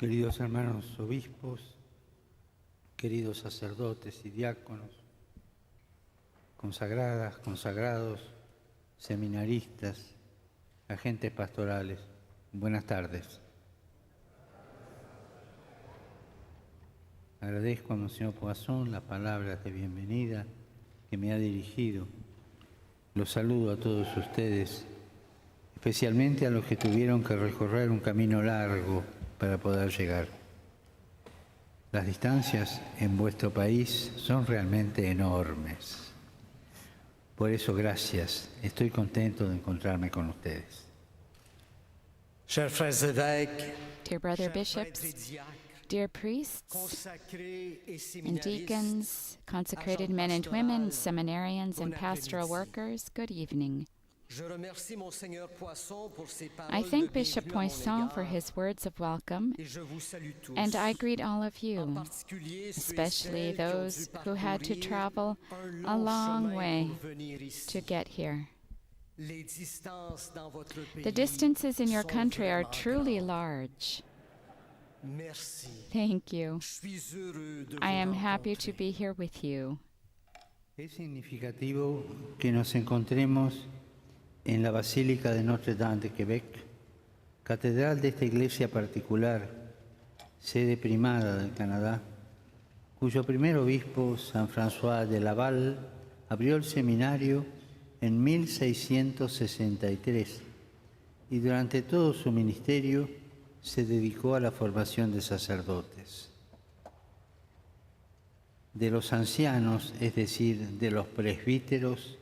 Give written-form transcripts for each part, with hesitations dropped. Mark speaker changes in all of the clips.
Speaker 1: Queridos hermanos obispos, queridos sacerdotes y diáconos, consagradas, consagrados, seminaristas, agentes pastorales, buenas tardes. Agradezco a Monseñor Poisson las palabras de bienvenida que me ha dirigido. Los saludo a todos ustedes, especialmente a los que tuvieron que recorrer un camino largo para poder llegar. Las distancias en vuestro país son realmente enormes. Por eso, gracias. Estoy contento de encontrarme con ustedes.
Speaker 2: Dear brother bishops, dear priests and deacons, consecrated men and women, seminarians and pastoral workers, good evening. I thank Bishop Poisson for his words of welcome, and I greet all of you, especially those who had to travel a long way to get here. The distances in your country are truly large. Thank you. I am happy to be here with you.
Speaker 1: Es significativo que nos encontremos en la Basílica de Notre-Dame de Quebec, catedral de esta iglesia particular, sede primada del Canadá, cuyo primer obispo, San François de Laval, abrió el seminario en 1663 y durante todo su ministerio se dedicó a la formación de sacerdotes. De los ancianos, es decir, de los presbíteros,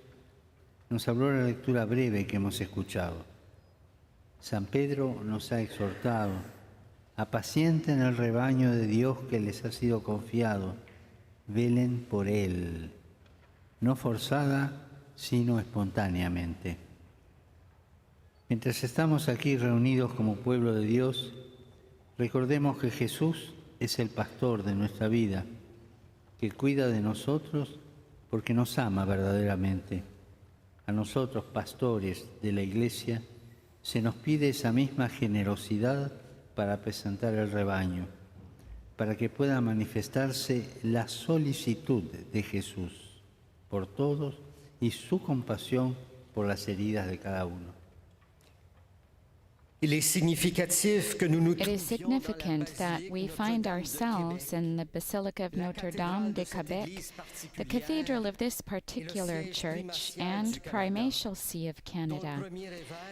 Speaker 1: nos habló la lectura breve que hemos escuchado. San Pedro nos ha exhortado: apacienten el rebaño de Dios que les ha sido confiado, velen por él, no forzada, sino espontáneamente. Mientras estamos aquí reunidos como pueblo de Dios, recordemos que Jesús es el pastor de nuestra vida, que cuida de nosotros porque nos ama verdaderamente. A nosotros, pastores de la Iglesia, se nos pide esa misma generosidad para presentar el rebaño, para que pueda manifestarse la solicitud de Jesús por todos y su compasión por las heridas de cada uno.
Speaker 2: It is significant that we find ourselves in the Basílica of Notre-Dame de Quebec, the cathedral of this particular church and primatial see of Canada,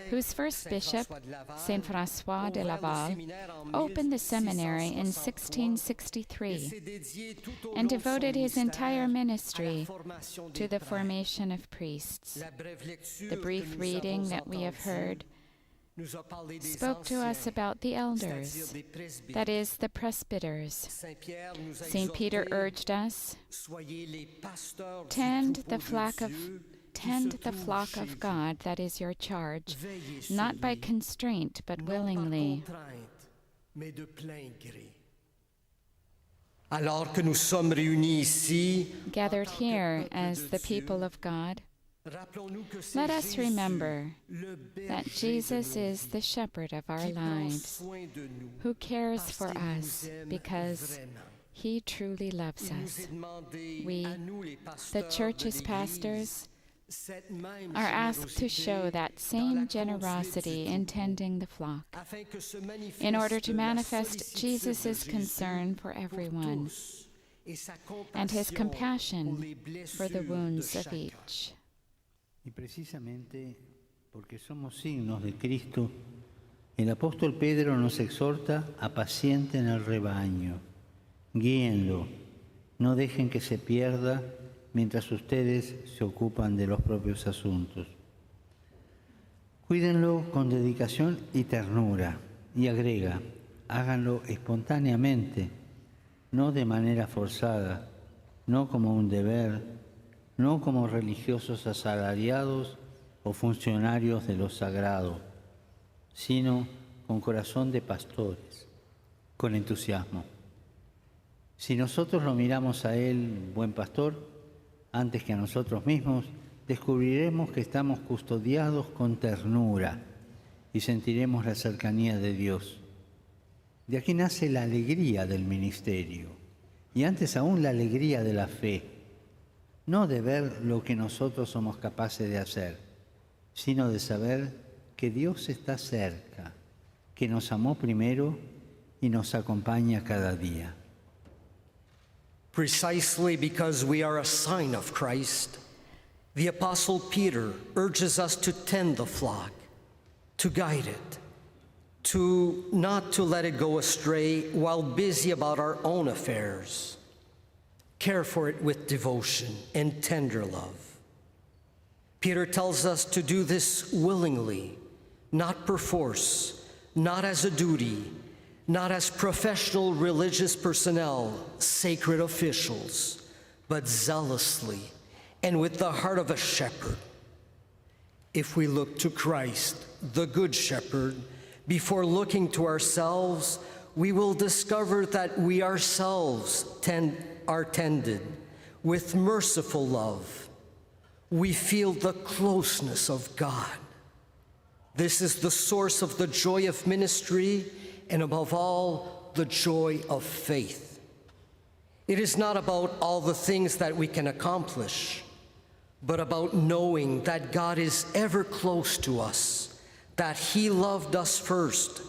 Speaker 2: whose first bishop, Saint François de Laval, opened the seminary in 1663 and devoted his entire ministry to the formation of priests. The brief reading that we have heard spoke to us about the elders, that is, the presbyters. St. Peter urged us, tend the flock of God, that is your charge, not by constraint, but willingly. Gathered here as the people of God, let us remember that Jesus is the shepherd of our lives, who cares for us because he truly loves us. We, the church's pastors, are asked to show that same generosity in tending the flock, in order to manifest Jesus' concern for everyone and his compassion for the wounds of each.
Speaker 1: Y precisamente porque somos signos de Cristo, el apóstol Pedro nos exhorta: apacienten el rebaño, guíenlo, no dejen que se pierda mientras ustedes se ocupan de los propios asuntos. Cuídenlo con dedicación y ternura, y agrega, háganlo espontáneamente, no de manera forzada, no como un deber, no como religiosos asalariados o funcionarios de lo sagrado, sino con corazón de pastores, con entusiasmo. Si nosotros lo miramos a él, buen pastor, antes que a nosotros mismos, descubriremos que estamos custodiados con ternura y sentiremos la cercanía de Dios. De aquí nace la alegría del ministerio y antes aún la alegría de la fe, no de ver lo que nosotros somos capaces de hacer, sino de saber que Dios está cerca, que nos amó primero y nos acompaña cada día.
Speaker 3: Precisely because we are a sign of Christ, the Apostle Peter urges us to tend the flock, to guide it, not to let it go astray while busy about our own affairs. Care for it with devotion and tender love. Peter tells us to do this willingly, not perforce, not as a duty, not as professional religious personnel, sacred officials, but zealously and with the heart of a shepherd. If we look to Christ, the Good Shepherd, before looking to ourselves, we will discover that we ourselves are tended with merciful love. We feel the closeness of God. This is the source of the joy of ministry and above all, the joy of faith. It is not about all the things that we can accomplish, but about knowing that God is ever close to us, that He loved us first,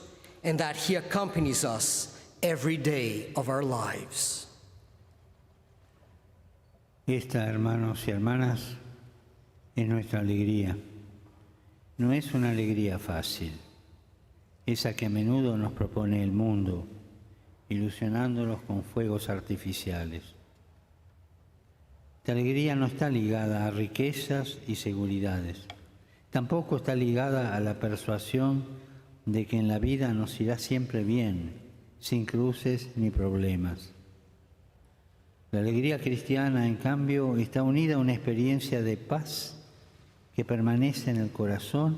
Speaker 3: and that He accompanies us every day of our lives.
Speaker 1: Esta, hermanos y hermanas, es nuestra alegría. No es una alegría fácil, esa que a menudo nos propone el mundo, ilusionándonos con fuegos artificiales. Esta alegría no está ligada a riquezas y seguridades. Tampoco está ligada a la persuasión de que en la vida nos irá siempre bien, sin cruces ni problemas. La alegría cristiana, en cambio, está unida a una experiencia de paz que permanece en el corazón,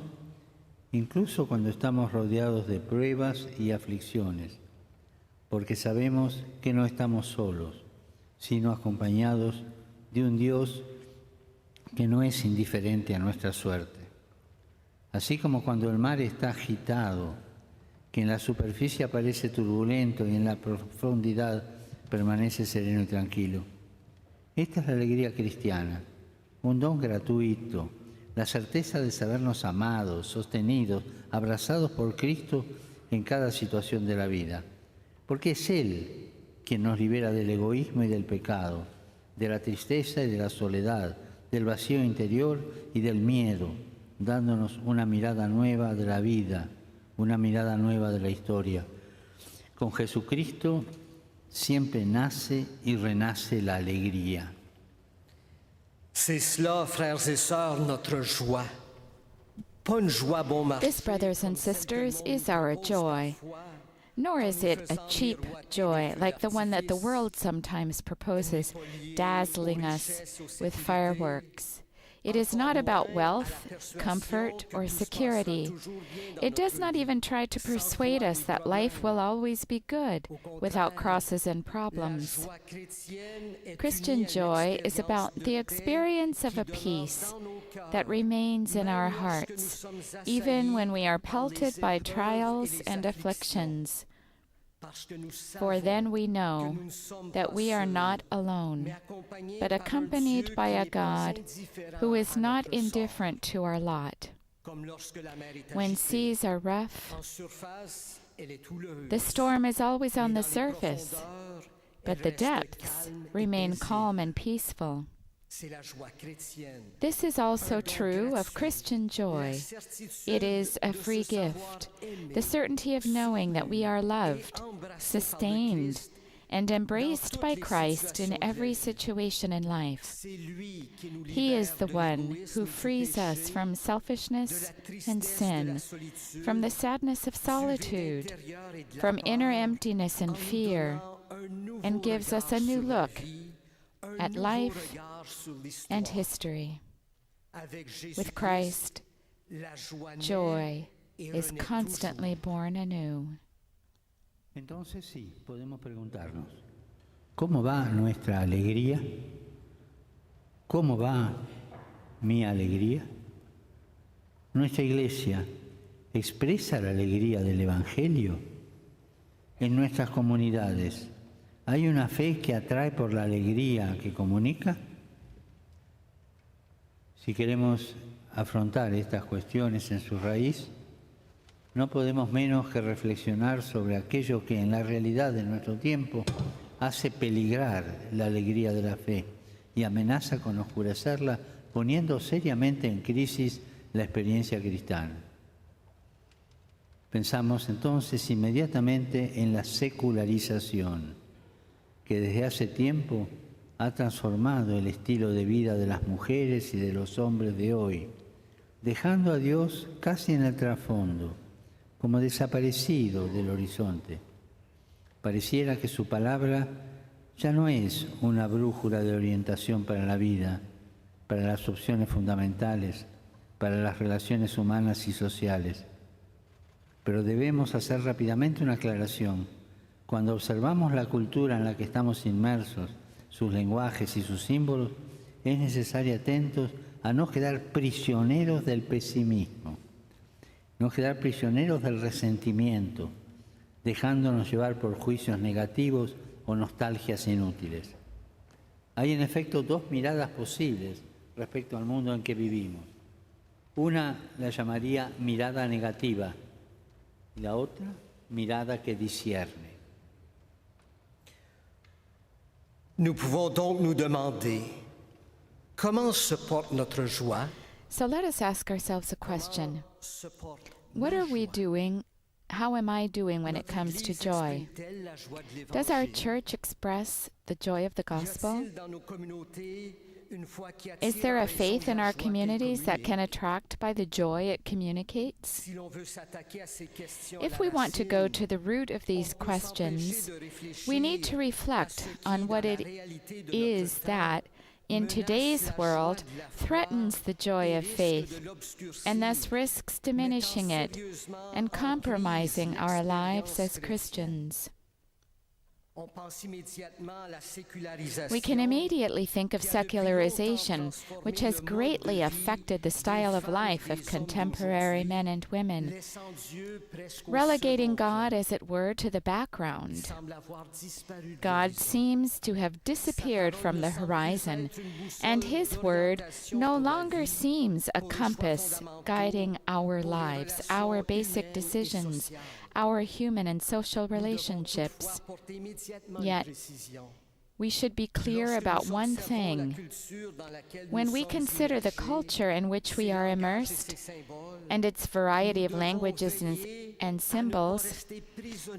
Speaker 1: incluso cuando estamos rodeados de pruebas y aflicciones, porque sabemos que no estamos solos, sino acompañados de un Dios que no es indiferente a nuestra suerte. Así como cuando el mar está agitado, que en la superficie aparece turbulento y en la profundidad permanece sereno y tranquilo. Esta es la alegría cristiana, un don gratuito, la certeza de sabernos amados, sostenidos, abrazados por Cristo en cada situación de la vida, porque es Él quien nos libera del egoísmo y del pecado, de la tristeza y de la soledad, del vacío interior y del miedo, dándonos una mirada nueva de la vida, una mirada nueva de la historia. Con Jesucristo siempre nace y renace la alegría.
Speaker 3: C'est cela, frères et sœurs, notre joie. Pas une joie bon marché.
Speaker 2: This, brothers and sisters, is our joy. Nor is it a cheap joy like the one that the world sometimes proposes, dazzling us with fireworks. It is not about wealth, comfort, or security. It does not even try to persuade us that life will always be good, without crosses and problems. Christian joy is about the experience of a peace that remains in our hearts, even when we are pelted by trials and afflictions. For then we know that we are not alone, but accompanied by a God who is not indifferent to our lot. When seas are rough, the storm is always on the surface, but the depths remain calm and peaceful. This is also true of Christian joy. It is a free gift, the certainty of knowing that we are loved, sustained, and embraced by Christ in every situation in life. He is the one who frees us from selfishness and sin, from the sadness of solitude, from inner emptiness and fear, and gives us a new look at life and history. With Christ, joy is constantly born anew.
Speaker 1: Entonces sí, podemos preguntarnos, ¿cómo va nuestra alegría? ¿Cómo va mi alegría? Nuestra Iglesia expresa la alegría del Evangelio. en nuestras comunidades, ¿hay una fe que atrae por la alegría que comunica? Si queremos afrontar estas cuestiones en su raíz, no podemos menos que reflexionar sobre aquello que en la realidad de nuestro tiempo hace peligrar la alegría de la fe y amenaza con oscurecerla, poniendo seriamente en crisis la experiencia cristiana. Pensamos entonces inmediatamente en la secularización, que desde hace tiempo ha transformado el estilo de vida de las mujeres y de los hombres de hoy, dejando a Dios casi en el trasfondo, como desaparecido del horizonte. Pareciera que su palabra ya no es una brújula de orientación para la vida, para las opciones fundamentales, para las relaciones humanas y sociales. Pero debemos hacer rápidamente una aclaración. Cuando observamos la cultura en la que estamos inmersos, sus lenguajes y sus símbolos, es necesario atentos a no quedar prisioneros del pesimismo, no quedar prisioneros del resentimiento, dejándonos llevar por juicios negativos o nostalgias inútiles. Hay en efecto dos miradas posibles respecto al mundo en que vivimos. Una la llamaría mirada negativa y la otra mirada que discierne.
Speaker 3: Nous pouvons donc nous demander comment se porte notre joie.
Speaker 2: So let us ask ourselves a question. What are we doing? How am I doing when it comes to joy? Does our church express the joy of the gospel? Is there a faith in our communities that can attract by the joy it communicates? If we want to go to the root of these questions, we need to reflect on what it is that, in today's world, threatens the joy of faith and thus risks diminishing it and compromising our lives as Christians. We can immediately think of secularization, which has greatly affected the style of life of contemporary men and women, relegating God, as it were, to the background. God seems to have disappeared from the horizon, and His Word no longer seems a compass guiding our lives, our basic decisions, our human and social relationships. Yet, we should be clear about one thing. When we consider the culture in which we are immersed and its variety of languages and symbols,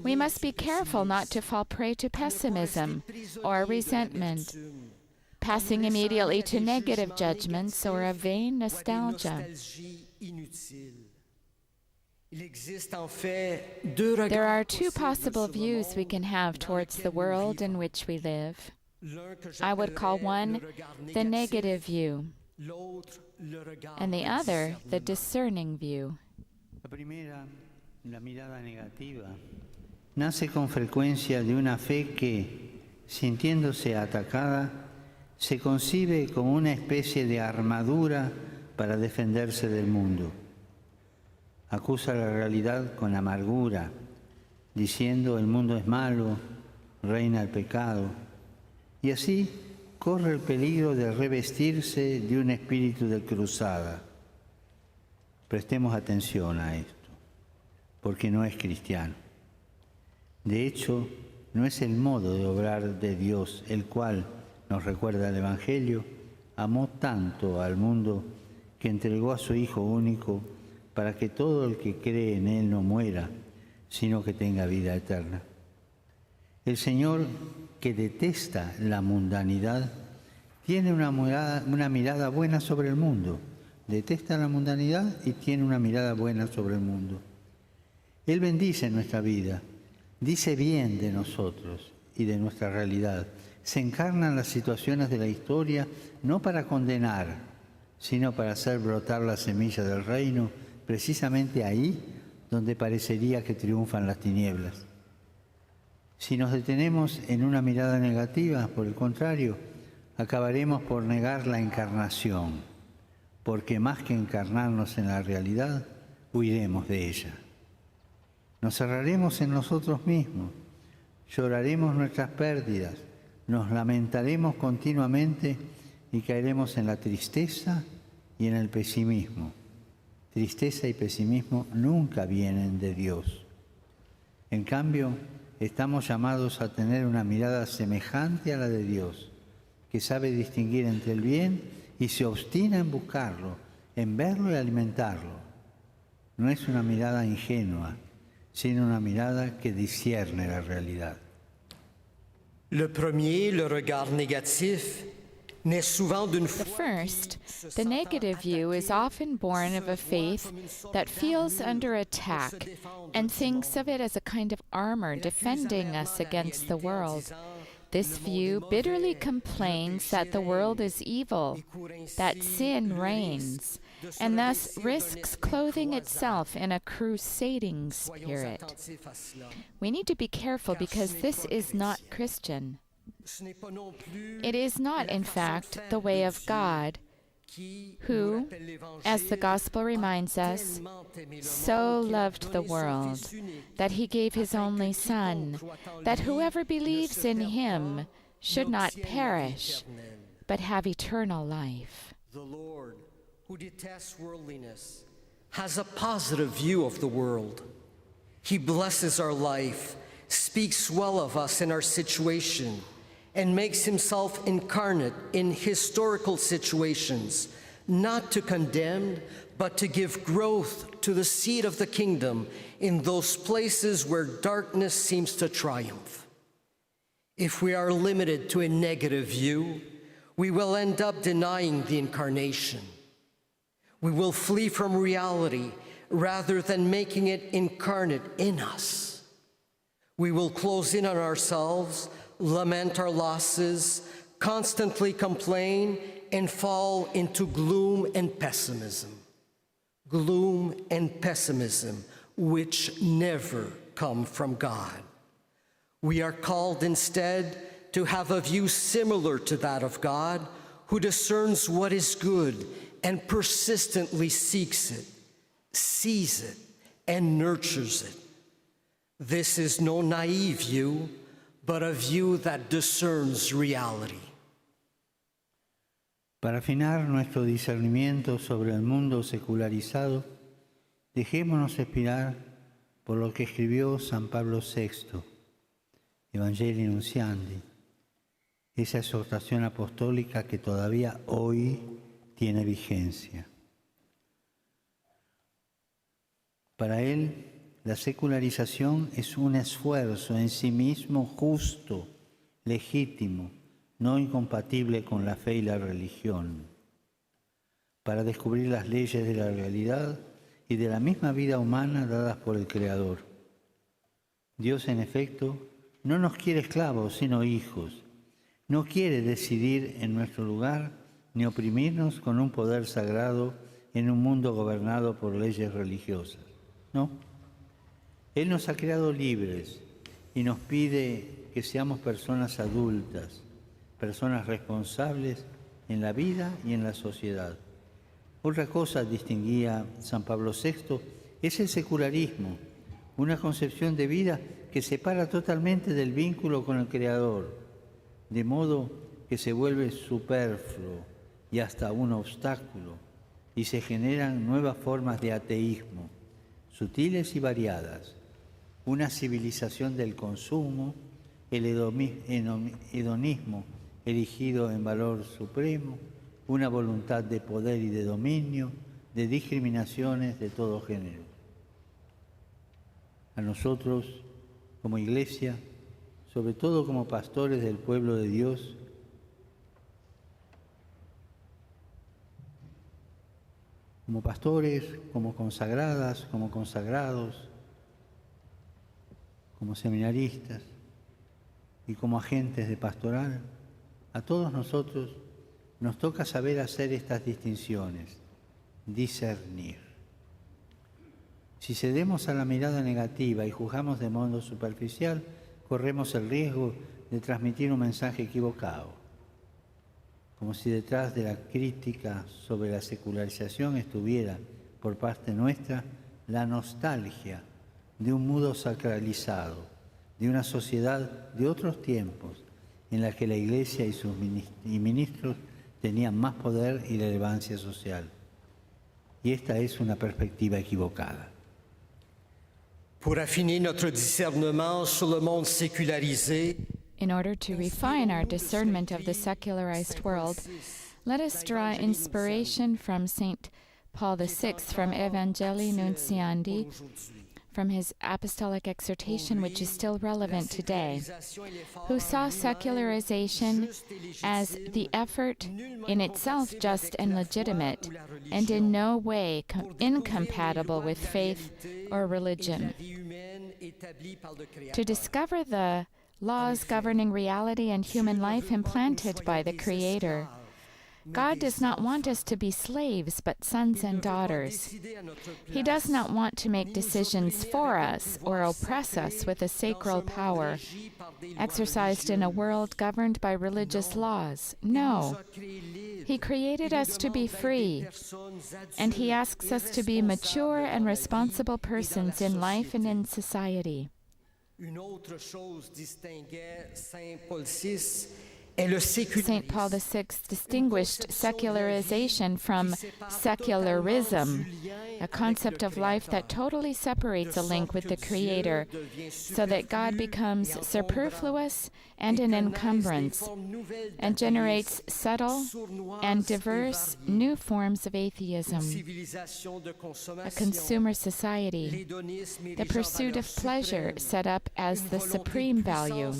Speaker 2: we must be careful not to fall prey to pessimism or resentment, passing immediately to negative judgments or a vain nostalgia. There are two possible views we can have towards the world in which we live. I would call one the negative view, and the other the discerning view.
Speaker 1: La primera, la mirada negativa, nace con frecuencia de una fe que, sintiéndose atacada, se concibe como una especie de armadura para defenderse del mundo. Acusa la realidad con amargura, diciendo el mundo es malo, reina el pecado, y así corre el peligro de revestirse de un espíritu de cruzada. Prestemos atención a esto, porque no es cristiano. De hecho, no es el modo de obrar de Dios, el cual, nos recuerda el Evangelio, amó tanto al mundo que entregó a su Hijo único para que todo el que cree en Él no muera, sino que tenga vida eterna. El Señor, que detesta la mundanidad, tiene una mirada buena sobre el mundo. Detesta la mundanidad y tiene una mirada buena sobre el mundo. Él bendice nuestra vida, dice bien de nosotros y de nuestra realidad. Se encarna en las situaciones de la historia no para condenar, sino para hacer brotar la semilla del reino, precisamente ahí donde parecería que triunfan las tinieblas. Si nos detenemos en una mirada negativa, por el contrario, acabaremos por negar la encarnación, porque más que encarnarnos en la realidad, huiremos de ella. Nos cerraremos en nosotros mismos Lloraremos nuestras pérdidas, nos lamentaremos continuamente y caeremos en la tristeza y en el pesimismo. Tristeza y pesimismo nunca vienen de Dios. En cambio, estamos llamados a tener una mirada semejante a la de Dios, que sabe distinguir entre el bien y se obstina en buscarlo, en verlo y alimentarlo. No es una mirada ingenua, sino una mirada que discierne la realidad.
Speaker 3: Le premier, le regard négatif, naît souvent d'une
Speaker 2: The
Speaker 3: foi
Speaker 2: first, the negative view, is often born of a faith that feels under attack and thinks of it as a kind of armor defending us against the world. This view bitterly complains that the world is evil, that sin reigns, and thus risks clothing itself in a crusading spirit. We need to be careful because this is not Christian. It is not, in fact, the way of God, who, as the Gospel reminds us, so loved the world that he gave his only Son, that whoever believes in him should not perish, but have eternal life.
Speaker 3: The Lord, who detests worldliness, has a positive view of the world. He blesses our life, speaks well of us in our situation, and makes himself incarnate in historical situations, not to condemn, but to give growth to the seed of the kingdom in those places where darkness seems to triumph. If we are limited to a negative view, we will end up denying the incarnation. We will flee from reality rather than making it incarnate in us. We will close in on ourselves, lament our losses, constantly complain, and fall into gloom and pessimism. Gloom and pessimism, which never come from God. We are called instead to have a view similar to that of God, who discerns what is good and persistently seeks it, sees it, and nurtures it. This is no naive view, but a view that discerns reality.
Speaker 1: Para afinar nuestro discernimiento sobre el mundo secularizado, dejémonos inspirar por lo que escribió San Pablo VI, Evangelii Nuntiandi, esa exhortación apostólica que todavía hoy tiene vigencia. Para él, la secularización es un esfuerzo en sí mismo justo, legítimo, no incompatible con la fe y la religión, para descubrir las leyes de la realidad y de la misma vida humana dadas por el Creador. Dios, en efecto, no nos quiere esclavos, sino hijos. No quiere decidir en nuestro lugar ni oprimirnos con un poder sagrado en un mundo gobernado por leyes religiosas. No. Él nos ha creado libres y nos pide que seamos personas adultas, personas responsables en la vida y en la sociedad. Otra cosa distinguía San Pablo VI es el secularismo, una concepción de vida que separa totalmente del vínculo con el Creador, de modo que se vuelve superfluo y hasta un obstáculo, y se generan nuevas formas de ateísmo, sutiles y variadas, una civilización del consumo, el hedonismo erigido en valor supremo, una voluntad de poder y de dominio, de discriminaciones de todo género. A nosotros, como Iglesia, sobre todo como pastores del pueblo de Dios, como pastores, como consagradas, como consagrados, como seminaristas y como agentes de pastoral, a todos nosotros nos toca saber hacer estas distinciones, discernir. Si cedemos a la mirada negativa y juzgamos de modo superficial, corremos el riesgo de transmitir un mensaje equivocado, como si detrás de la crítica sobre la secularización estuviera, por parte nuestra, la nostalgia de un mundo sacralizado, de una sociedad de otros tiempos en la que la Iglesia y sus ministros tenían más poder y relevancia social. Y esta es una perspectiva equivocada.
Speaker 3: Pour affiner notre discernement sur le monde sécularisé,
Speaker 2: In order to refine our discernment of the secularized world, let us draw inspiration from St. Paul VI from Evangelii Nuntiandi, from his apostolic exhortation, which is still relevant today, who saw secularization as the effort in itself just and legitimate, and in no way incompatible with faith or religion. To discover the laws governing reality and human life implanted by the Creator, God does not want us to be slaves, but sons and daughters. He does not want to make decisions for us or oppress us with a sacral power exercised in a world governed by religious laws. No. He created us to be free, and He asks us to be mature and responsible persons in life and in society. St. Paul VI distinguished secularization from secularism, a concept of life that totally separates a link with the Creator, so that God becomes superfluous and an encumbrance, and generates subtle and diverse new forms of atheism, a consumer society, the pursuit of pleasure set up as the supreme value,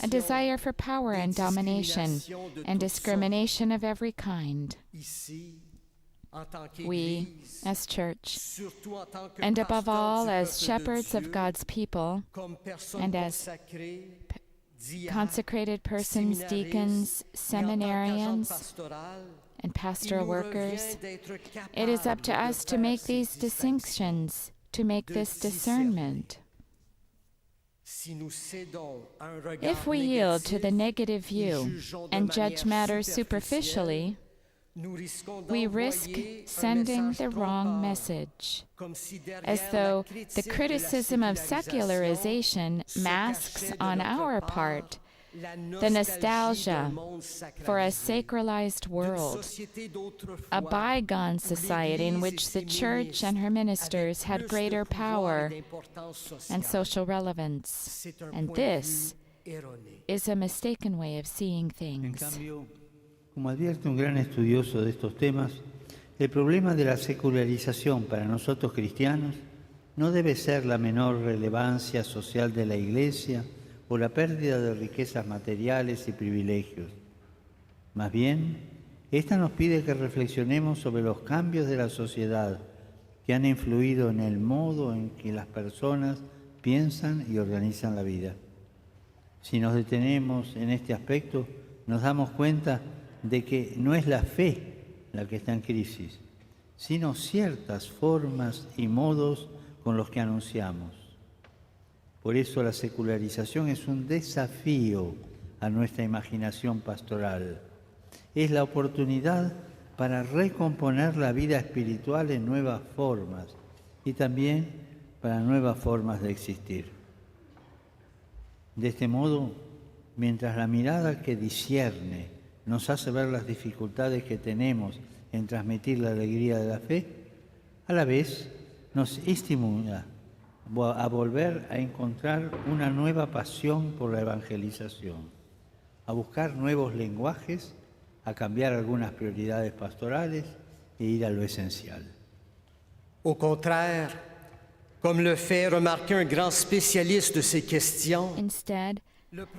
Speaker 2: a desire for power and domination, and discrimination of every kind. We, as Church, and above all as shepherds of God's people, and as consecrated persons, deacons, seminarians, and pastoral workers, it is up to us to make these distinctions, to make this discernment. If we yield to the negative view and judge matters superficially, we risk sending the wrong message, as though the criticism of secularization masks on our part the nostalgia for a sacralized world, a bygone society in which the Church and her ministers had greater power and social relevance. And this is a mistaken way of seeing things.
Speaker 1: Como advierte un gran estudioso de estos temas, el problema de la secularización para nosotros cristianos no debe ser la menor relevancia social de la Iglesia o la pérdida de riquezas materiales y privilegios. Más bien, esta nos pide que reflexionemos sobre los cambios de la sociedad que han influido en el modo en que las personas piensan y organizan la vida. Si nos detenemos en este aspecto, nos damos cuenta de que no es la fe la que está en crisis, sino ciertas formas y modos con los que anunciamos. Por eso la secularización es un desafío a nuestra imaginación pastoral. Es la oportunidad para recomponer la vida espiritual en nuevas formas y también para nuevas formas de existir. De este modo, mientras la mirada que discierne nos hace ver las dificultades que tenemos en transmitir la alegría de la fe, a la vez nos estimula a volver a encontrar una nueva pasión por la evangelización, a buscar nuevos lenguajes, a cambiar algunas prioridades pastorales e ir a lo esencial.
Speaker 3: Au contraire, comme le fait remarquer un grand spécialiste de ces questions,
Speaker 2: Instead,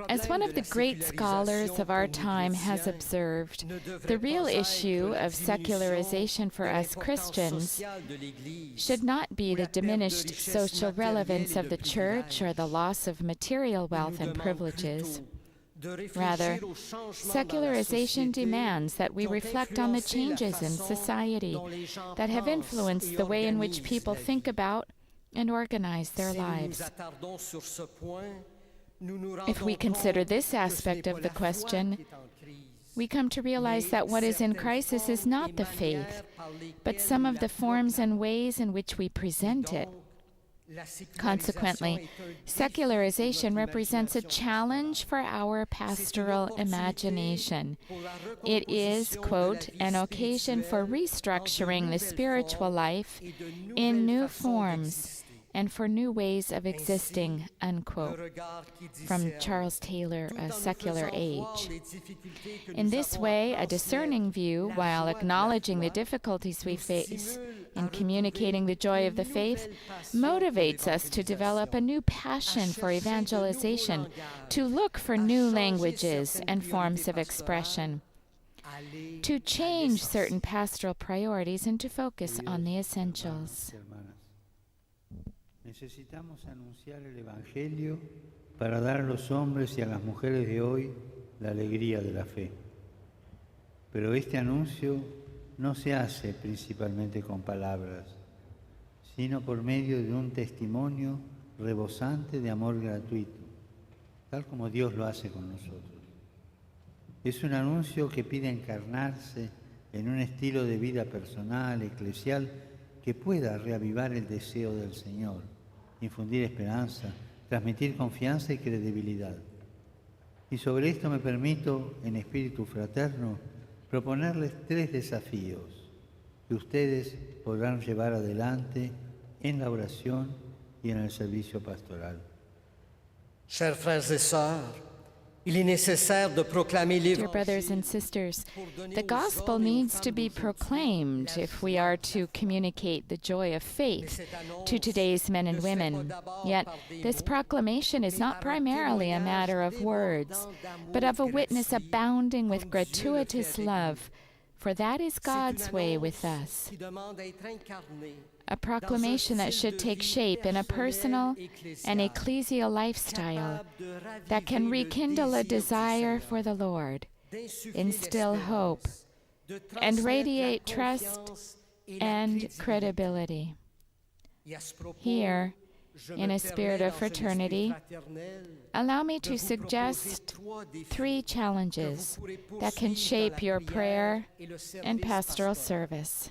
Speaker 2: as one of the great scholars of our time has observed, the real issue of secularization for us Christians should not be the diminished social relevance of the Church or the loss of material wealth and privileges. Rather, secularization demands that we reflect on the changes in society that have influenced the way in which people think about and organize their lives. If we consider this aspect of the question, we come to realize that what is in crisis is not the faith, but some of the forms and ways in which we present it. Consequently, secularization represents a challenge for our pastoral imagination. It is, quote, an occasion for restructuring the spiritual life in new forms and for new ways of existing, unquote, from Charles Taylor, A Secular Age. In this way, a discerning view, while acknowledging the difficulties we face in communicating the joy of the faith, motivates us to develop a new passion for evangelization, to look for new languages and forms of expression, to change certain pastoral priorities and to focus on the essentials.
Speaker 1: Necesitamos anunciar el Evangelio para dar a los hombres y a las mujeres de hoy la alegría de la fe. Pero este anuncio no se hace principalmente con palabras, sino por medio de un testimonio rebosante de amor gratuito, tal como Dios lo hace con nosotros. Es un anuncio que pide encarnarse en un estilo de vida personal, eclesial, que pueda reavivar el deseo del Señor, infundir esperanza, transmitir confianza y credibilidad. Y sobre esto me permito, en espíritu fraterno, proponerles 3 desafíos que ustedes podrán llevar adelante en la oración y en el servicio pastoral.
Speaker 3: Chers frères et sœurs, il est nécessaire de proclamer
Speaker 2: Dear brothers and sisters, the gospel needs to be proclaimed if we are to communicate the joy of faith to today's men and women. Yet, this proclamation is not primarily a matter of words, but of a witness abounding with gratuitous love, for that is God's way with us. A proclamation that should take shape in a personal and ecclesial lifestyle that can rekindle a desire for the Lord, instill hope, and radiate trust and credibility. Here, in a spirit of fraternity, allow me to suggest 3 challenges that can shape your prayer and pastoral service.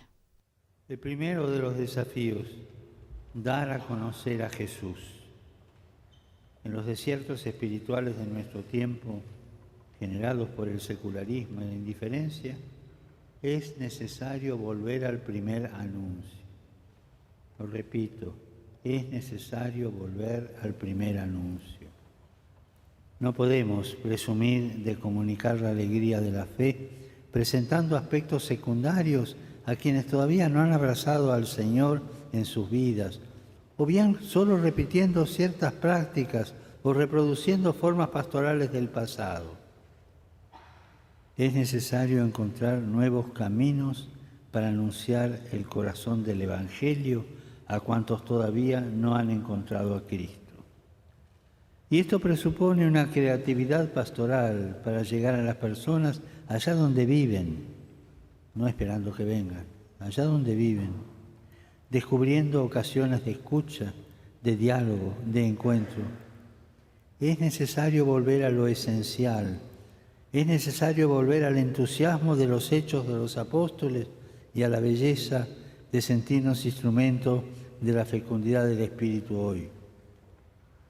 Speaker 1: El primero de los desafíos, dar a conocer a Jesús. En los desiertos espirituales de nuestro tiempo, generados por el secularismo y la indiferencia, es necesario volver al primer anuncio. Lo repito, es necesario volver al primer anuncio. No podemos presumir de comunicar la alegría de la fe presentando aspectos secundarios a quienes todavía no han abrazado al Señor en sus vidas, o bien solo repitiendo ciertas prácticas o reproduciendo formas pastorales del pasado. Es necesario encontrar nuevos caminos para anunciar el corazón del Evangelio a cuantos todavía no han encontrado a Cristo. Y esto presupone una creatividad pastoral para llegar a las personas allá donde viven, no esperando que vengan, allá donde viven, descubriendo ocasiones de escucha, de diálogo, de encuentro. Es necesario volver a lo esencial, es necesario volver al entusiasmo de los hechos de los apóstoles y a la belleza de sentirnos instrumentos de la fecundidad del Espíritu hoy.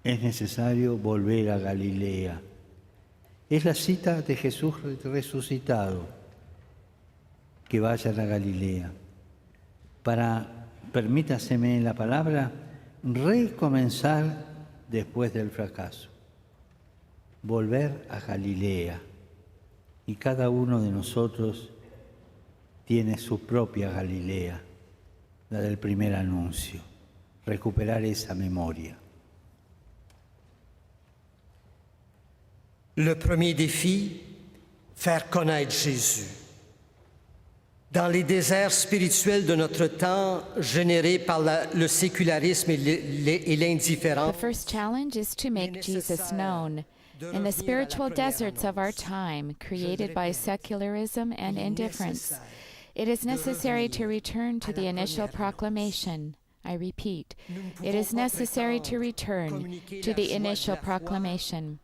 Speaker 1: Es necesario volver a Galilea. Es la cita de Jesús resucitado. Que vayan a Galilea, para, permítaseme la palabra, recomenzar después del fracaso. Volver a Galilea. Y cada uno de nosotros tiene su propia Galilea, la del primer anuncio. Recuperar esa memoria.
Speaker 3: Le premier défi, faire connaître Jésus. Dans les déserts spirituels de notre temps, générés par le sécularisme et l'indifférence,
Speaker 2: The first challenge is to make Jesus known. In the spiritual deserts of our time, created by secularism and indifference, it is necessary to return to the initial proclamation. I repeat, it is necessary to return to the initial proclamation.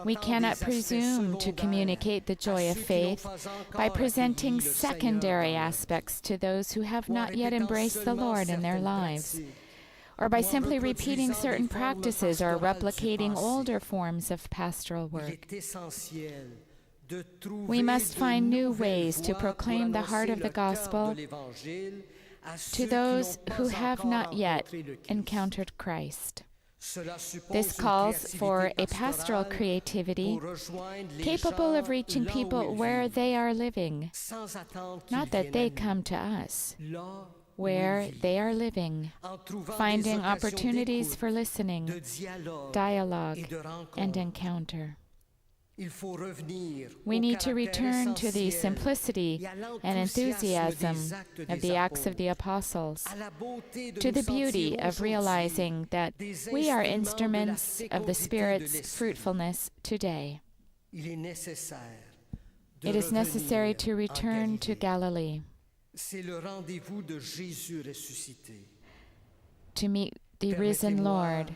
Speaker 2: We cannot presume to communicate the joy of faith by presenting secondary aspects to those who have not yet embraced the Lord in their lives, or by simply repeating certain practices or replicating older forms of pastoral work. We must find new ways to proclaim the heart of the gospel to those who have not yet encountered Christ. This calls for a pastoral creativity capable of reaching people where they are living, not that they come to us, where they are living, finding opportunities for listening, dialogue, and encounter. We need to return to the simplicity and enthusiasm of the Acts of the Apostles, to the beauty of realizing that we are instruments of the Spirit's fruitfulness today. It is necessary to return to Galilee, to meet the risen Lord.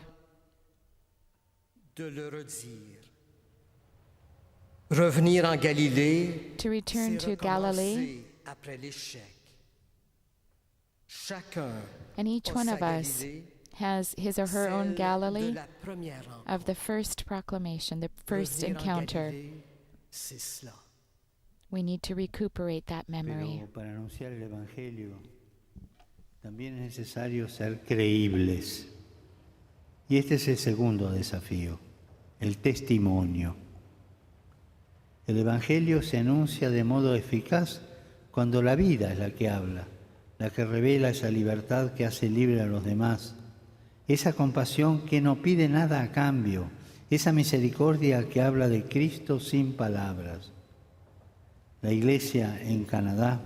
Speaker 3: Revenir en Galilée,
Speaker 2: To return to Galilee,
Speaker 3: après l'échec. Chacun
Speaker 2: and each one of us has his or her own Galilee
Speaker 3: de la première rencontre.
Speaker 2: of the first proclamation, the first
Speaker 3: Revenir en
Speaker 2: encounter.
Speaker 3: Galilée, c'est cela.
Speaker 2: We need to recuperate that memory.
Speaker 1: Pero para anunciar el Evangelio también es necesario ser creíbles. Y este es el segundo desafío, el testimonio. El Evangelio se anuncia de modo eficaz cuando la vida es la que habla, la que revela esa libertad que hace libre a los demás, esa compasión que no pide nada a cambio, esa misericordia que habla de Cristo sin palabras. La Iglesia en Canadá,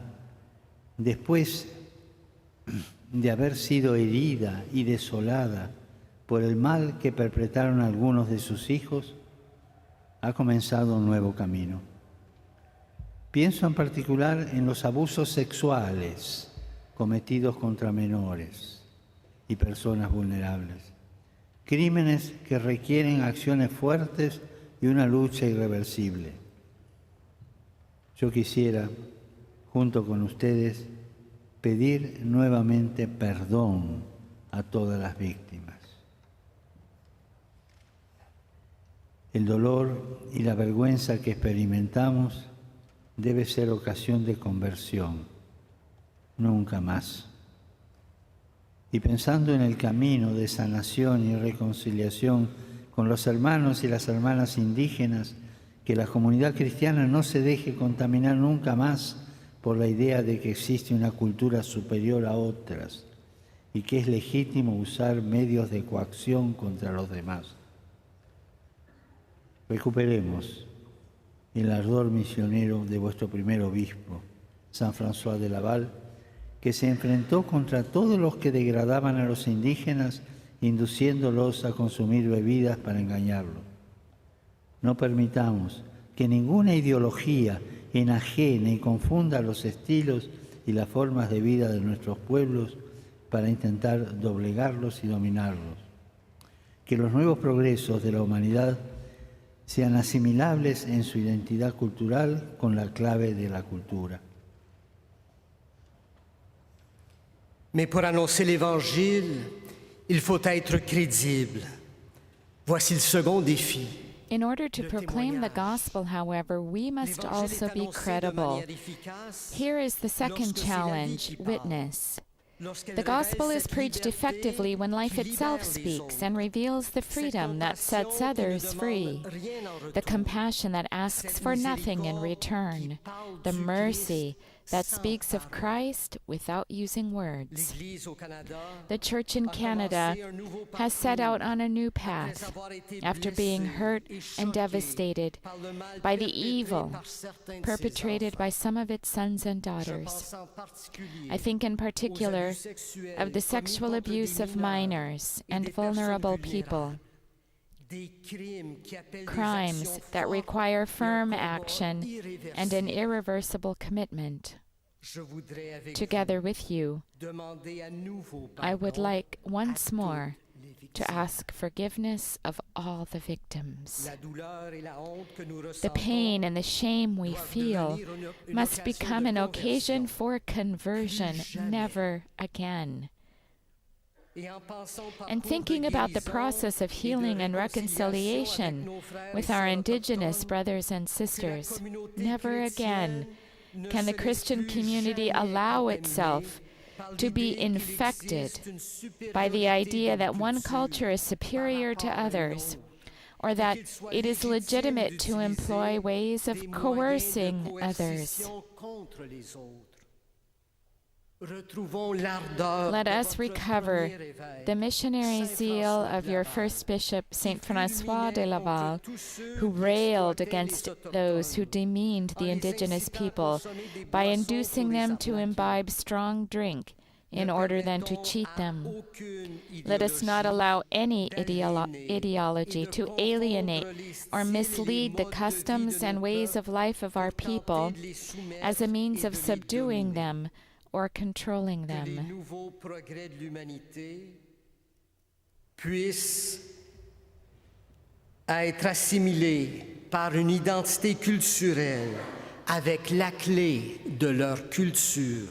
Speaker 1: después de haber sido herida y desolada por el mal que perpetraron algunos de sus hijos, ha comenzado un nuevo camino. Pienso en particular en los abusos sexuales cometidos contra menores y personas vulnerables, crímenes que requieren acciones fuertes y una lucha irreversible. Yo quisiera, junto con ustedes, pedir nuevamente perdón a todas las víctimas. El dolor y la vergüenza que experimentamos debe ser ocasión de conversión, nunca más. Y pensando en el camino de sanación y reconciliación con los hermanos y las hermanas indígenas, que la comunidad cristiana no se deje contaminar nunca más por la idea de que existe una cultura superior a otras y que es legítimo usar medios de coacción contra los demás. Recuperemos el ardor misionero de vuestro primer obispo, San François de Laval, que se enfrentó contra todos los que degradaban a los indígenas, induciéndolos a consumir bebidas para engañarlos. No permitamos que ninguna ideología enajene y confunda los estilos y las formas de vida de nuestros pueblos para intentar doblegarlos y dominarlos. Que los nuevos progresos de la humanidad sean asimilables en su identidad cultural con la clave de la cultura.
Speaker 3: Mais pour annoncer l'Évangile, il faut être crédible. Voici le second défi.
Speaker 2: In order to proclaim the gospel, however, we must also be credible. Here is the second challenge, witness. The gospel is preached effectively when life itself speaks and reveals the freedom that sets others free, the compassion that asks for nothing in return, the mercy that speaks of Christ without using words. The Church in Canada has set out on a new path after being hurt and devastated by the evil perpetrated by some of its sons and daughters. I think in particular of the sexual abuse of minors and vulnerable people, crimes that require firm action and an irreversible commitment. Together with you, I would like once more to ask forgiveness of all the victims. The pain and the shame we feel must become an occasion for conversion, never again. and thinking about the process of healing and reconciliation with our indigenous brothers and sisters. Never again can the Christian community allow itself to be infected by the idea that one culture is superior to others, or that it is legitimate to employ ways of coercing others. Let us recover the missionary zeal of your first bishop, Saint François de Laval, who railed against those who demeaned the indigenous people by inducing them to imbibe strong drink in order then to cheat them. Let us not allow any ideology to alienate or mislead the customs and ways of life of our people as a means of subduing them or controlling them.
Speaker 3: Puissent être assimilés par une identité culturelle avec la clé de leur culture.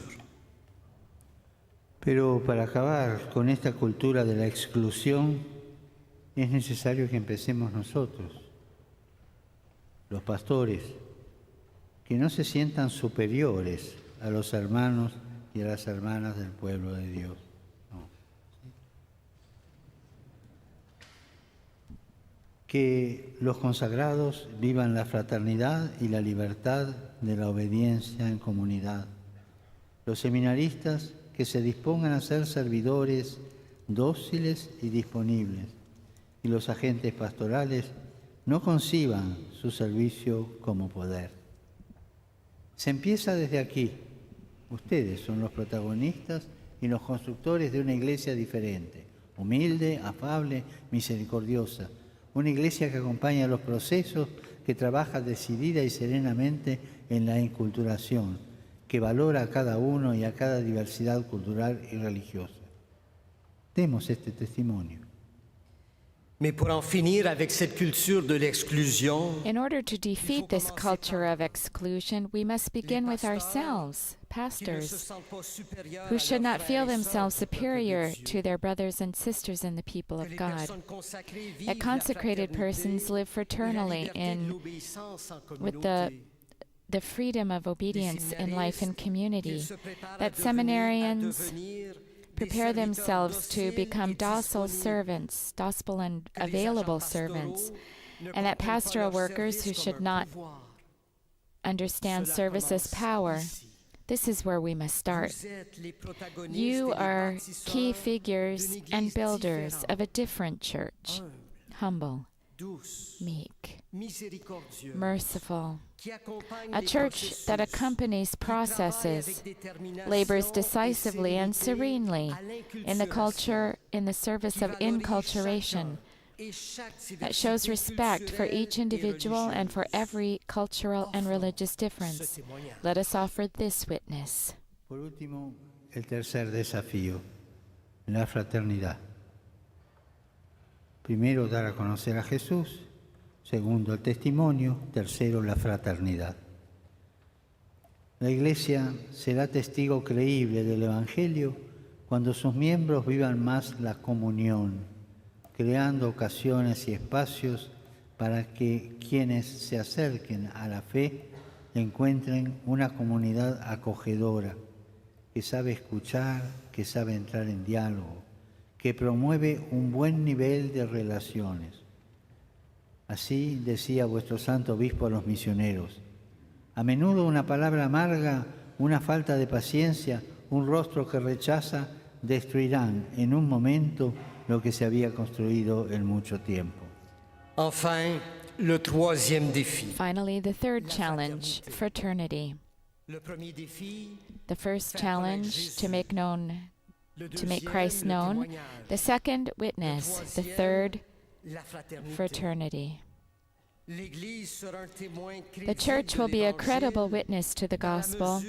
Speaker 1: Pero para acabar con esta cultura de la exclusión, es necesario que empecemos nosotros, los pastores, que no se sientan superiores a los hermanos y a las hermanas del pueblo de Dios. No. Que los consagrados vivan la fraternidad y la libertad de la obediencia en comunidad. Los seminaristas que se dispongan a ser servidores dóciles y disponibles. Y los agentes pastorales no conciban su servicio como poder. Se empieza desde aquí. Ustedes son los protagonistas y los constructores de una iglesia diferente, humilde, afable, misericordiosa. Una iglesia que acompaña los procesos, que trabaja decidida y serenamente en la inculturación, que valora a cada uno y a cada diversidad cultural y religiosa. Demos este testimonio.
Speaker 3: Mais pour en finir avec cette culture de l'exclusion,
Speaker 2: In order to defeat this culture of exclusion, we must begin with ourselves, pastors, who should not feel themselves superior to their brothers and sisters in the people of God. That consecrated persons live fraternally with the freedom of obedience in life and community. That seminarians prepare themselves to become docile servants, docile and available servants, and that pastoral workers who should not understand service as power. This is where we must start. You are key figures and builders of a different church, humble, meek, merciful, a church that accompanies processes, labors decisively and serenely in the service of inculturation, that shows respect for each individual and for every cultural and religious difference. Let us offer this witness.
Speaker 1: Por último, el tercer desafío, la fraternidad. Primero, dar a conocer a Jesús. Segundo, el testimonio. Tercero, la fraternidad. La Iglesia será testigo creíble del Evangelio cuando sus miembros vivan más la comunión, creando ocasiones y espacios para que quienes se acerquen a la fe encuentren una comunidad acogedora, que sabe escuchar, que sabe entrar en diálogo, que promueve un buen nivel de relaciones. Así decía vuestro santo obispo a los misioneros. A menudo una palabra amarga, una falta de paciencia, un rostro que rechaza, destruirán en un momento lo que se había construido en mucho tiempo.
Speaker 3: enfin, le troisième défi.
Speaker 2: Finally, the third challenge, fraternity. The first challenge, to make Christ known. The second, witness. The third, fraternity. The Church will be a credible witness to the gospel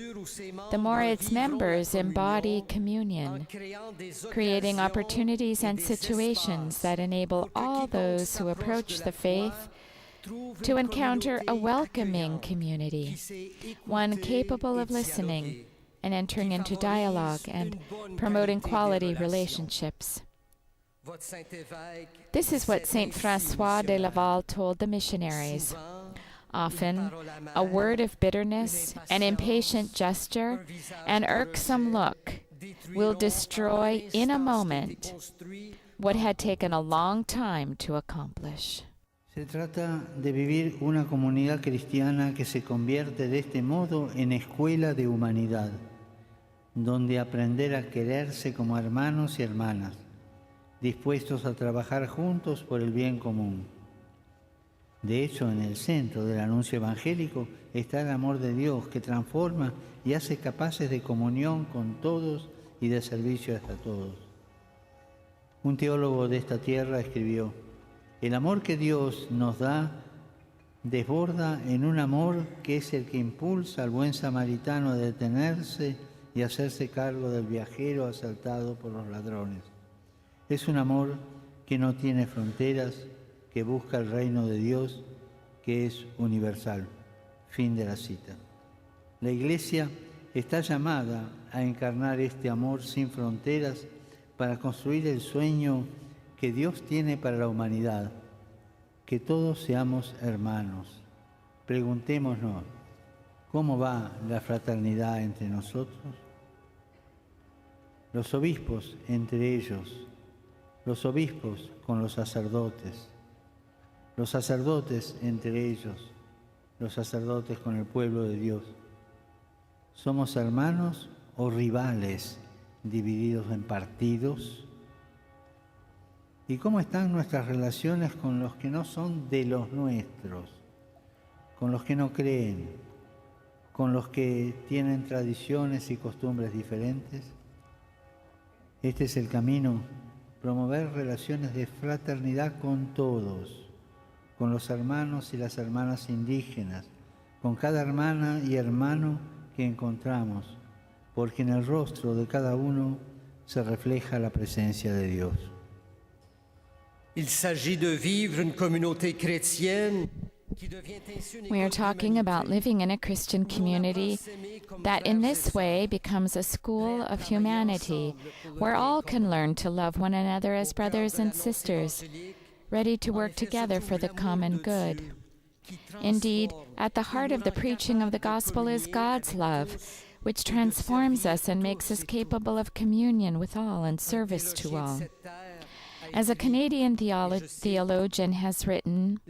Speaker 2: the more its members embody communion, creating opportunities and situations that enable all those who approach the faith to encounter a welcoming community, one capable of listening and entering into dialogue and promoting quality relationships. This is what Saint François de Laval told the missionaries. Often, a word of bitterness, an impatient gesture, an irksome look will destroy in a moment what had taken a long time to accomplish.
Speaker 1: Se trata de vivir una comunidad cristiana que se convierte de este modo en escuela de humanidad, donde aprender a quererse como hermanos y hermanas, dispuestos a trabajar juntos por el bien común. De hecho, en el centro del anuncio evangélico está el amor de Dios que transforma y hace capaces de comunión con todos y de servicio a todos. Un teólogo de esta tierra escribió: el amor que Dios nos da desborda en un amor que es el que impulsa al buen samaritano a detenerse y hacerse cargo del viajero asaltado por los ladrones. Es un amor que no tiene fronteras, que busca el reino de Dios, que es universal. Fin de la cita. La Iglesia está llamada a encarnar este amor sin fronteras para construir el sueño que Dios tiene para la humanidad, que todos seamos hermanos. Preguntémonos, ¿cómo va la fraternidad entre nosotros? Los obispos entre ellos, los obispos con los sacerdotes entre ellos, los sacerdotes con el pueblo de Dios. ¿Somos hermanos o rivales divididos en partidos? ¿Y cómo están nuestras relaciones con los que no son de los nuestros, con los que no creen, con los que tienen tradiciones y costumbres diferentes? Este es el camino, promover relaciones de fraternidad con todos, con los hermanos y las hermanas indígenas, con cada hermana y hermano que encontramos, porque en el rostro de cada uno se refleja la presencia de Dios.
Speaker 3: Il s'agit de vivre une communauté chrétienne qui devient ainsi une
Speaker 2: We are talking about living in a Christian community that in this way becomes a school of humanity, where all can learn to love one another as brothers and sisters, ready to work together for the common good. Indeed, at the heart of the preaching of the gospel is God's love, which transforms us and makes us capable of communion with all and service to all. As a Canadian theologian has written,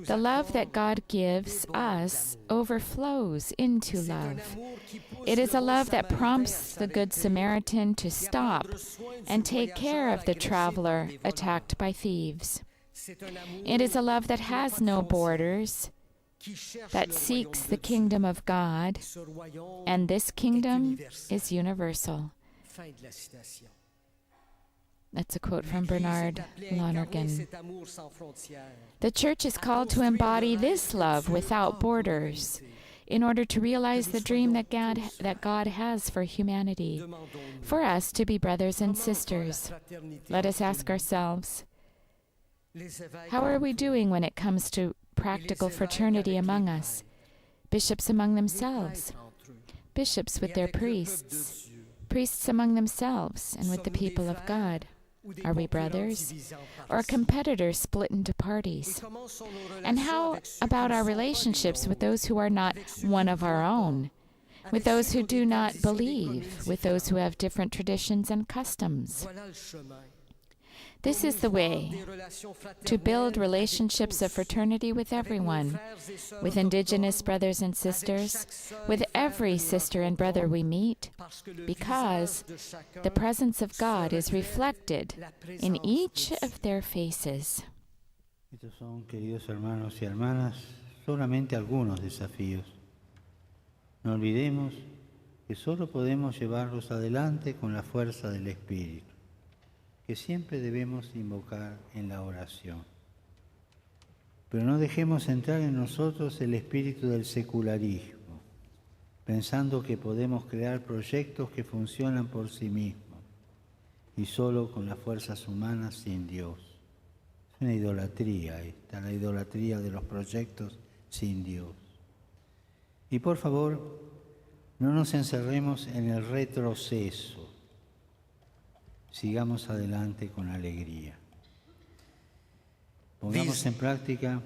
Speaker 2: the love that God gives us overflows into love. It is a love that prompts the Good Samaritan to stop and take care of the traveler attacked by thieves. It is a love that has no borders, that seeks the kingdom of God, and this kingdom is universal. That's a quote from Bernard Lonergan. The Church is called to embody this love without borders in order to realize the dream that God has for humanity, for us to be brothers and sisters. Let us ask ourselves, how are we doing when it comes to practical fraternity among us? Bishops among themselves, bishops with their priests, priests among themselves and with the people of God. Are we brothers or competitors split into parties? And how about our relationships with those who are not one of our own, with those who do not believe, with those who have different traditions and customs? This is the way to build relationships of fraternity with everyone, with indigenous brothers and sisters, with every sister and brother we meet, because the presence of God is reflected in each of their faces.
Speaker 1: Estos son, queridos hermanos y hermanas, solamente algunos desafíos. No olvidemos que solo podemos llevarlos adelante con la fuerza del Espíritu, que siempre debemos invocar en la oración. Pero no dejemos entrar en nosotros el espíritu del secularismo, pensando que podemos crear proyectos que funcionan por sí mismos y solo con las fuerzas humanas sin Dios. Es una idolatría esta, la idolatría de los proyectos sin Dios. Y por favor, no nos encerremos en el retroceso, Sigamos adelante con alegría. Pongamos en práctica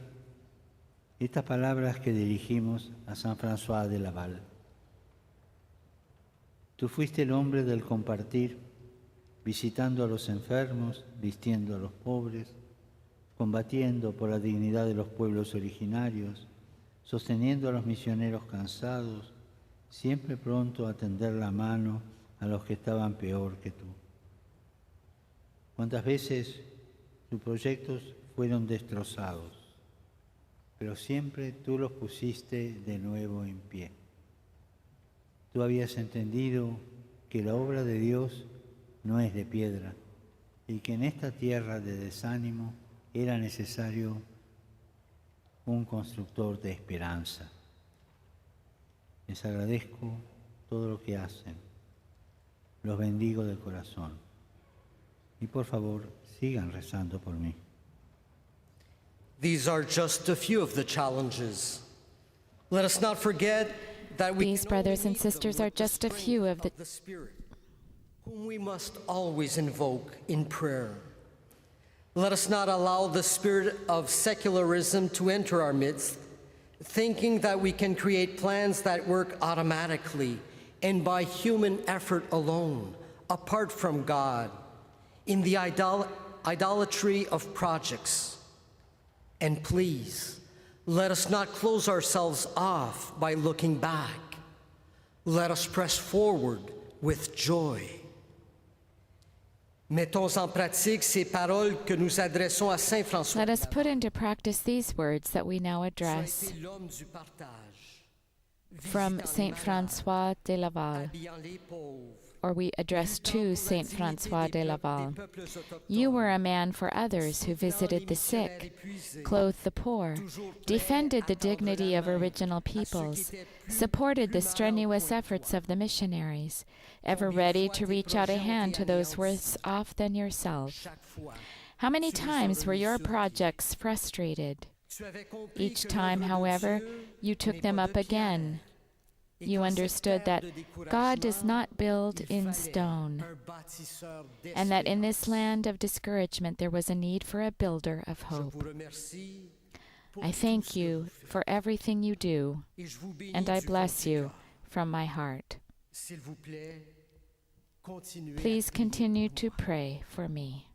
Speaker 1: estas palabras que dirigimos a San François de Laval. Tú fuiste el hombre del compartir, visitando a los enfermos, vistiendo a los pobres, combatiendo por la dignidad de los pueblos originarios, sosteniendo a los misioneros cansados, siempre pronto a tender la mano a los que estaban peor que tú. ¿Cuántas veces tus proyectos fueron destrozados, pero siempre tú los pusiste de nuevo en pie? Tú habías entendido que la obra de Dios no es de piedra y que en esta tierra de desánimo era necesario un constructor de esperanza. Les agradezco todo lo que hacen. Los bendigo de corazón. Y por favor, sigan rezando por mí.
Speaker 3: These are just a few of the challenges. Let us not forget that
Speaker 2: These brothers and sisters are just a few of the
Speaker 3: Spirit, whom we must always invoke in prayer. Let us not allow the spirit of secularism to enter our midst, thinking that we can create plans that work automatically and by human effort alone, apart from God, in the idolatry of projects. And please, let us not close ourselves off by looking back. Let us press forward with joy. Mettons en pratique ces paroles que nous adressons à Saint François.
Speaker 2: Let us put into practice these words that we now address
Speaker 3: Sois l'homme du partage,
Speaker 2: from Saint François de Laval,
Speaker 3: habillant les pauvres.
Speaker 2: or we address to Saint François de Laval. You were a man for others who visited the sick, clothed the poor, defended the dignity of original peoples, supported the strenuous efforts of the missionaries, ever ready to reach out a hand to those worse off than yourself. How many times were your projects frustrated? Each time, however, you took them up again. You understood that God does not build in stone, and that in this land of discouragement there was a need for a builder of hope. I thank you for everything you do, and I bless you from my heart. Please continue to pray for me.